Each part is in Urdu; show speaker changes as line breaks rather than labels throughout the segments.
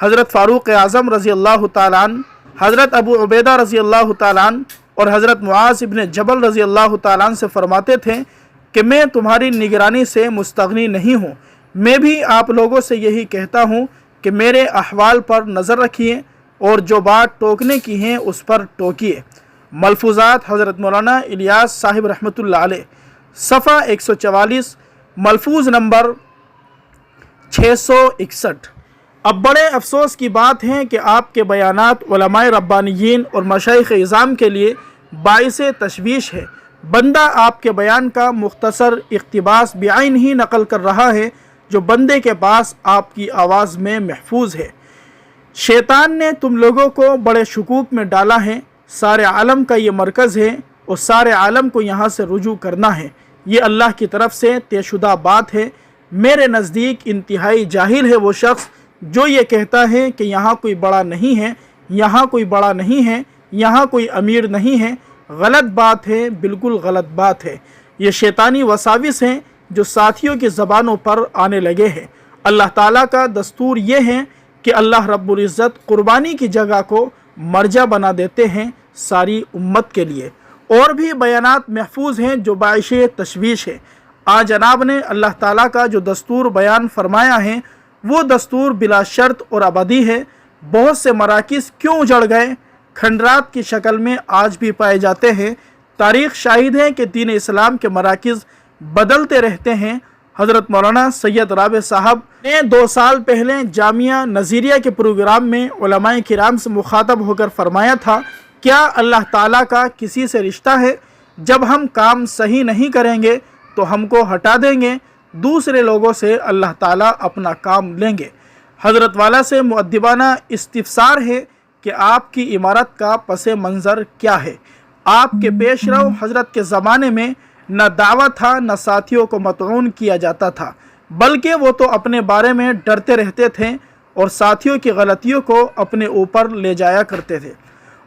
حضرت فاروق اعظم رضی اللہ تعالیٰ عنہ، حضرت ابو عبیدہ رضی اللہ تعالیٰ عنہ اور حضرت معاذ ابن جبل رضی اللہ تعالیٰ عنہ سے فرماتے تھے کہ میں تمہاری نگرانی سے مستغنی نہیں ہوں، میں بھی آپ لوگوں سے یہی کہتا ہوں کہ میرے احوال پر نظر رکھیے اور جو بات ٹوکنے کی ہیں اس پر ٹوکیے۔ ملفوظات حضرت مولانا الیاس صاحب رحمۃ اللہ علیہ، صفحہ 144، ملفوظ نمبر 661۔ اب بڑے افسوس کی بات ہے کہ آپ کے بیانات علماء ربانیین اور مشائخ اعظام کے لیے باعث تشویش ہے۔ بندہ آپ کے بیان کا مختصر اقتباس بعین ہی نقل کر رہا ہے جو بندے کے پاس آپ کی آواز میں محفوظ ہے۔ شیطان نے تم لوگوں کو بڑے شکوک میں ڈالا ہے، سارے عالم کا یہ مرکز ہے اور سارے عالم کو یہاں سے رجوع کرنا ہے، یہ اللہ کی طرف سے طے شدہ بات ہے۔ میرے نزدیک انتہائی جاہل ہے وہ شخص جو یہ کہتا ہے کہ یہاں کوئی بڑا نہیں ہے، یہاں کوئی بڑا نہیں ہے، یہاں کوئی امیر نہیں ہے۔ غلط بات ہے، بالکل غلط بات ہے۔ یہ شیطانی وساوس ہیں جو ساتھیوں کی زبانوں پر آنے لگے ہیں۔ اللہ تعالیٰ کا دستور یہ ہے کہ اللہ رب العزت قربانی کی جگہ کو مرجع بنا دیتے ہیں ساری امت کے لیے۔ اور بھی بیانات محفوظ ہیں جو باعث تشویش ہے۔ آج جناب نے اللہ تعالیٰ کا جو دستور بیان فرمایا ہے وہ دستور بلا شرط اور ابدی ہے۔ بہت سے مراکز کیوں اجڑ گئے، کھنڈرات کی شکل میں آج بھی پائے جاتے ہیں۔ تاریخ شاہد ہے کہ دین اسلام کے مراکز بدلتے رہتے ہیں۔ حضرت مولانا سید رابع صاحب نے 2 سال پہلے جامعہ نظیریہ کے پروگرام میں علماء کرام سے مخاطب ہو کر فرمایا تھا، کیا اللہ تعالیٰ کا کسی سے رشتہ ہے؟ جب ہم کام صحیح نہیں کریں گے تو ہم کو ہٹا دیں گے، دوسرے لوگوں سے اللہ تعالیٰ اپنا کام لیں گے۔ حضرت والا سے مؤدبانہ استفسار ہے کہ آپ کی عمارت کا پس منظر کیا ہے؟ آپ کے پیش رو حضرت کے زمانے میں نہ دعوت تھا، نہ ساتھیوں کو مطعون کیا جاتا تھا، بلکہ وہ تو اپنے بارے میں ڈرتے رہتے تھے اور ساتھیوں کی غلطیوں کو اپنے اوپر لے جایا کرتے تھے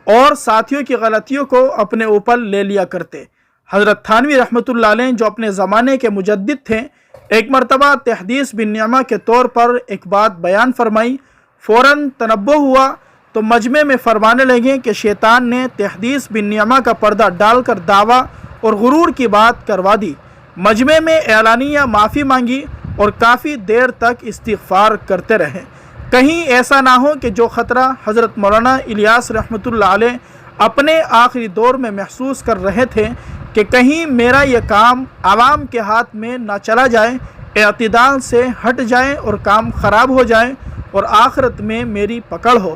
اور ساتھیوں کی غلطیوں کو اپنے اوپر لے لیا کرتے۔ حضرت تھانوی رحمۃ اللہ علیہ جو اپنے زمانے کے مجدد تھے، ایک مرتبہ تحدیث بن نعمہ کے طور پر ایک بات بیان فرمائی، فوراً تنبہ ہوا تو مجمع میں فرمانے لگے کہ شیطان نے تحدیث بن نعمہ کا پردہ ڈال کر دعویٰ اور غرور کی بات کروا دی۔ مجمع میں اعلانیہ معافی مانگی اور کافی دیر تک استغفار کرتے رہے۔ کہیں ایسا نہ ہو کہ جو خطرہ حضرت مولانا الیاس رحمۃ اللہ علیہ اپنے آخری دور میں محسوس کر رہے تھے کہ کہیں میرا یہ کام عوام کے ہاتھ میں نہ چلا جائے، اعتدال سے ہٹ جائے اور کام خراب ہو جائے اور آخرت میں میری پکڑ ہو۔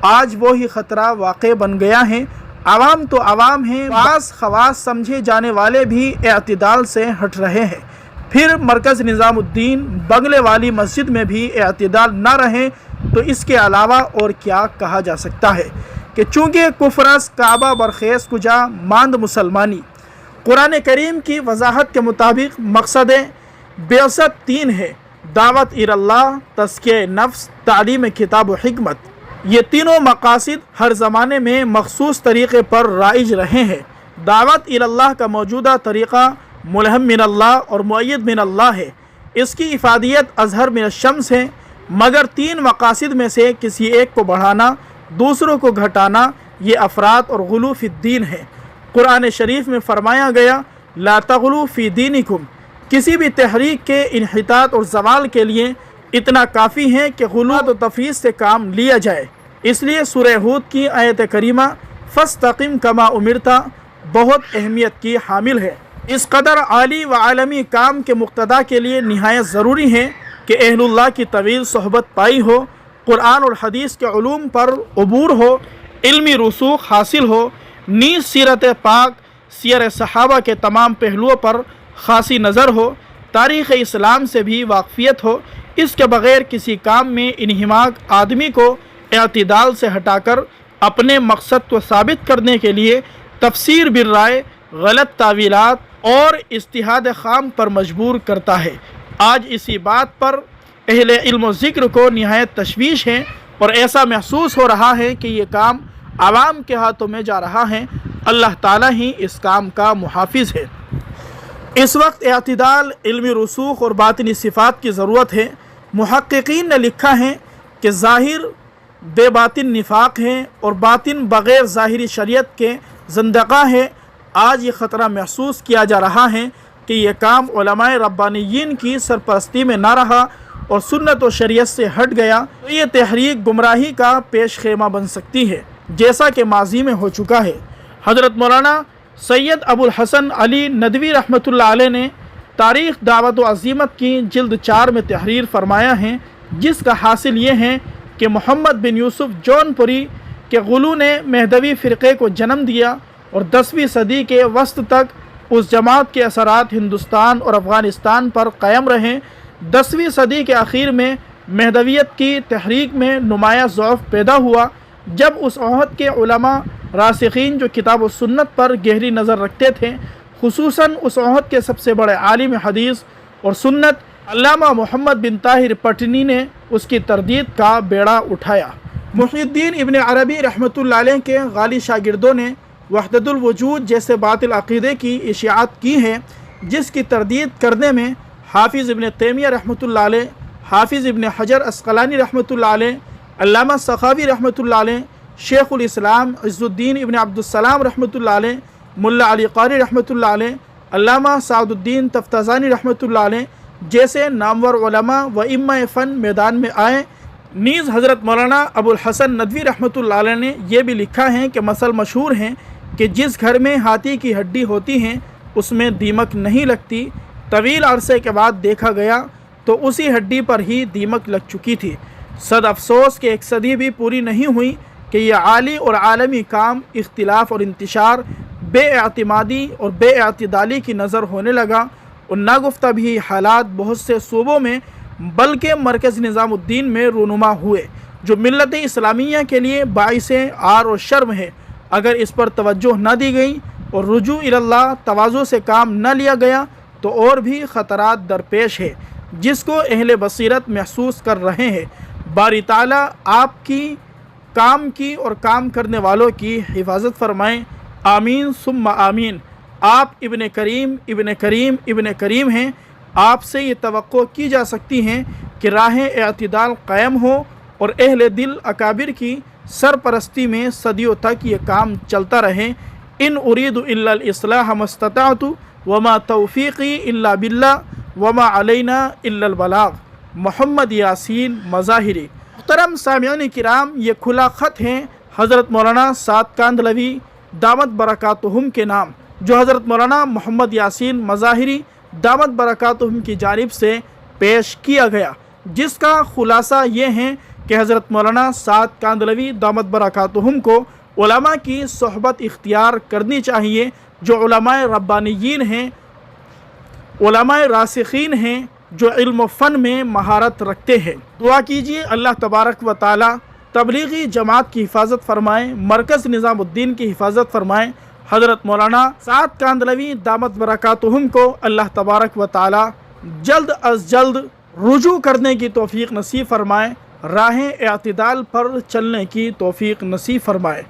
آج وہی خطرہ واقع بن گیا ہے۔ عوام تو عوام ہیں، بعض خواص سمجھے جانے والے بھی اعتدال سے ہٹ رہے ہیں۔ پھر مرکز نظام الدین بنگلے والی مسجد میں بھی اعتدال نہ رہے تو اس کے علاوہ اور کیا کہا جا سکتا ہے کہ چونکہ کفرس کعبہ برخیز کجا ماند مسلمانی۔ قرآن کریم کی وضاحت کے مطابق مقصد بعثت 3 ہے: دعوت اللہ، تزکیہ نفس، تعلیم کتاب و حکمت۔ یہ تینوں مقاصد ہر زمانے میں مخصوص طریقے پر رائج رہے ہیں۔ دعوت اللہ کا موجودہ طریقہ ملہم من اللہ اور مؤید من اللہ ہے۔ اس کی افادیت اظہر من الشمس ہے، مگر 3 مقاصد میں سے کسی ایک کو بڑھانا، دوسروں کو گھٹانا، یہ افراط اور غلو فی الدین ہے۔ قرآن شریف میں فرمایا گیا، لا تغلو فی دینکم۔ کسی بھی تحریک کے انحطاط اور زوال کے لیے اتنا کافی ہے کہ غلو و تفریط سے کام لیا جائے۔ اس لیے سورہ ہود کی آیت کریمہ فاستقم کما امرتا بہت اہمیت کی حامل ہے۔ اس قدر عالی و عالمی کام کے مقتدا کے لیے نہایت ضروری ہے کہ اہل اللہ کی طویل صحبت پائی ہو، قرآن اور حدیث کے علوم پر عبور ہو، علمی رسوخ حاصل ہو، نیز سیرت پاک، سیر صحابہ کے تمام پہلوؤں پر خاصی نظر ہو، تاریخ اسلام سے بھی واقفیت ہو۔ اس کے بغیر کسی کام میں انہماک آدمی کو اعتدال سے ہٹا کر اپنے مقصد کو ثابت کرنے کے لیے تفسیر بالرائے، غلط تعویلات اور اجتہاد خام پر مجبور کرتا ہے۔ آج اسی بات پر اہل علم و ذکر کو نہایت تشویش ہے اور ایسا محسوس ہو رہا ہے کہ یہ کام عوام کے ہاتھوں میں جا رہا ہے۔ اللہ تعالیٰ ہی اس کام کا محافظ ہے۔ اس وقت اعتدال، علمی رسوخ اور باطنی صفات کی ضرورت ہے۔ محققین نے لکھا ہے کہ ظاہر بے باطن نفاق ہیں اور باطن بغیر ظاہری شریعت کے زندقہ ہے، آج یہ خطرہ محسوس کیا جا رہا ہے کہ یہ کام علماء ربانیین کی سرپرستی میں نہ رہا اور سنت و شریعت سے ہٹ گیا تو یہ تحریک گمراہی کا پیش خیمہ بن سکتی ہے، جیسا کہ ماضی میں ہو چکا ہے۔ حضرت مولانا سید ابو الحسن علی ندوی رحمۃ اللہ علیہ نے تاریخ دعوت و عزیمت کی جلد 4 میں تحریر فرمایا ہے، جس کا حاصل یہ ہے کہ محمد بن یوسف جون پوری کے غلو نے مہدوی فرقے کو جنم دیا اور 10ویں صدی کے وسط تک اس جماعت کے اثرات ہندوستان اور افغانستان پر قائم رہے۔ 10ویں صدی کے آخر میں مہدویت کی تحریک میں نمایاں ضعف پیدا ہوا جب اس عہد کے علماء راسخین جو کتاب و سنت پر گہری نظر رکھتے تھے، خصوصاً اس عہد کے سب سے بڑے عالم حدیث اور سنت علامہ محمد بن طاہر پٹنی نے اس کی تردید کا بیڑا اٹھایا۔ محی الدین ابن عربی رحمۃ اللہ علیہ کے غالی شاگردوں نے وحدت الوجود جیسے باطل عقیدے کی اشاعت کی ہے، جس کی تردید کرنے میں حافظ ابن تیمیہ رحمۃ اللہ علیہ، حافظ ابن حجر عسقلانی رحمۃ اللہ علیہ، علامہ سخاوی رحمۃ اللہ علیہ، شیخ الاسلام عز الدین ابن عبد السلام رحمۃ اللہ علیہ، ملا علی قاری رحمۃ اللہ علیہ، علامہ سعد الدین تفتازانی رحمۃ اللہ علیہ جیسے نامور علماء و ائمہ فن میدان میں آئے۔ نیز حضرت مولانا ابو الحسن ندوی رحمۃ اللہ علیہ نے یہ بھی لکھا ہے کہ مثل مشہور ہیں کہ جس گھر میں ہاتھی کی ہڈی ہوتی ہے اس میں دیمک نہیں لگتی، طویل عرصے کے بعد دیکھا گیا تو اسی ہڈی پر ہی دیمک لگ چکی تھی۔ صد افسوس کہ 1 صدی بھی پوری نہیں ہوئی کہ یہ عالی اور عالمی کام اختلاف اور انتشار، بے اعتمادی اور بے اعتدالی کی نظر ہونے لگا اور ناگفتہ بھی حالات بہت سے صوبوں میں بلکہ مرکز نظام الدین میں رونما ہوئے، جو ملت اسلامیہ کے لیے باعث عار و شرم ہے۔ اگر اس پر توجہ نہ دی گئی اور رجوع اللہ تواضع سے کام نہ لیا گیا تو اور بھی خطرات درپیش ہے، جس کو اہل بصیرت محسوس کر رہے ہیں۔ باری تعالیٰ آپ کی، کام کی اور کام کرنے والوں کی حفاظت فرمائیں، آمین ثم آمین۔ آپ ابن کریم ہیں، آپ سے یہ توقع کی جا سکتی ہے کہ راہ اعتدال قائم ہو اور اہل دل اکابر کی سرپرستی میں صدیوں تک یہ کام چلتا رہے۔ ان اريد الا الاصلاح ما استطعت وما توفیقی الا باللہ وما علینا الا البلاغ۔ محمد یاسین مظاہری۔ محترم سامعین کرام، یہ کھلا خط ہے حضرت مولانا سعد کاندھلوی دامت برکاتہم کے نام، جو حضرت مولانا محمد یاسین مظاہری دامت برکاتہم کی جانب سے پیش کیا گیا، جس کا خلاصہ یہ ہے کہ حضرت مولانا سعد کاندھلوی دامت برکاتہم کو علماء کی صحبت اختیار کرنی چاہیے، جو علماء ربانیین ہیں، علماء راسخین ہیں، جو علم و فن میں مہارت رکھتے ہیں۔ دعا کیجیے اللہ تبارک و تعالی تبلیغی جماعت کی حفاظت فرمائیں، مرکز نظام الدین کی حفاظت فرمائیں۔ حضرت مولانا سعد کاندھلوی دامت برکاتہم کو اللہ تبارک و تعالی جلد از جلد رجوع کرنے کی توفیق نصیب فرمائے، راہ اعتدال پر چلنے کی توفیق نصیب فرمائے۔